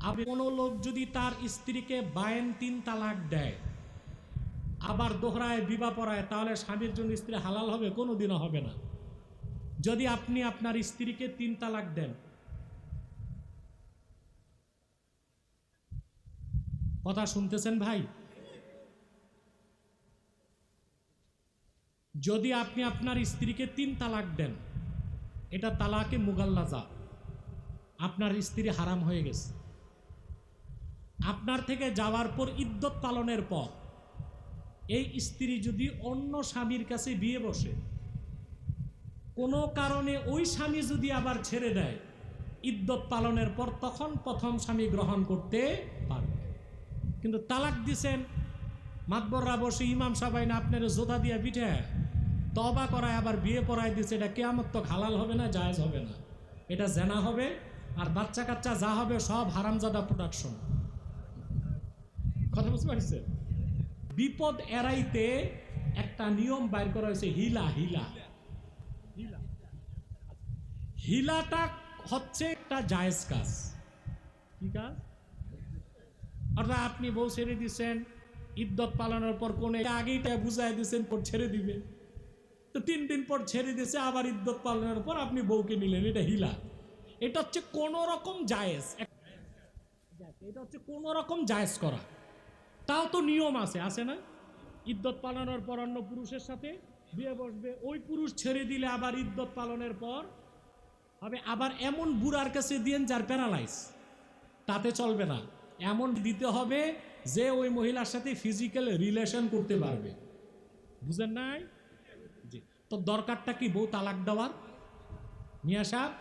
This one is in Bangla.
আবার কোনো লোক যদি তার স্ত্রীকে বায়েন 3 তালাক দেয়, আবার দোহরায় বিবাহ পড়ায়, তাহলে স্বামীর জন্য স্ত্রী হালাল হবে? কোনোদিনও হবে না। যদি আপনি আপনার স্ত্রীকে 3 তালাক দেন, কথা শুনতেছেন ভাই? যদি আপনি আপনার স্ত্রীকে 3 তালাক দেন, এটা তালাকে মুগাল্লাজা, আপনার স্ত্রী হারাম হয়ে গেছে। আপনার থেকে যাওয়ার পর ইদ্যত পালনের পর এই স্ত্রী যদি অন্য স্বামীর কাছে বিয়ে বসে, কোনো কারণে ওই স্বামী যদি আবার ছেড়ে দেয়, ইদ্যত পালনের পর তখন প্রথম স্বামী গ্রহণ করতে পারবে। কিন্তু তালাক দিছেন, মাতবররা বসে ইমাম সাহেব না আপনার জোতা দিয়া পিঠে তবা করায় আবার বিয়ে পড়ায় দিচ্ছে, এটা কিয়ামত তক হালাল হবে না, জায়েজ হবে না, এটা জেনা হবে। আর বাচ্চা কাচ্চা যা হবে সব হারামজাদা প্রোডাকশন। কথা বুঝতে পারছেন? বিপদ এড়াইতে একটা নিয়ম বাইর করা হয়েছে, হিলা। হিলা হিলাটা হচ্ছে একটা জায়েজ কাজ। কি কাজ? অর্থাৎ আপনি বউ ছেড়ে দিচ্ছেন, ইদ্যত পালনের পর কোন আগেইটা বুঝাই দিচ্ছেন পর ছেড়ে দিবে, তো 3 দিন পর ছেড়ে দিয়েছে, আবার ইদ্যত পালনের পর আপনি বউকে নিলেন, এটা হিলা। এটা হচ্ছে কোন রকম জায়েজ, এটা হচ্ছে কোন রকম জায়েজ করা। তাও তো নিয়ম আছে, আছে না? ইদ্যত পালনের পর অন্য পুরুষের সাথে বিয়ে বসবে, ওই পুরুষ ছেড়ে দিলে আবার ইদ্যত পালনের পর হবে। আবার এমন বুড়ার কাছে দিয়েন যার প্যারালাইজ, তাতে চলবে না। এমন দিতে হবে যে ওই মহিলার সাথে ফিজিক্যাল রিলেশন করতে পারবে। বুঝেন নাই? জি। তো দরকারটা কি বউ তালাক দেওয়ার? মিয়া সাহেব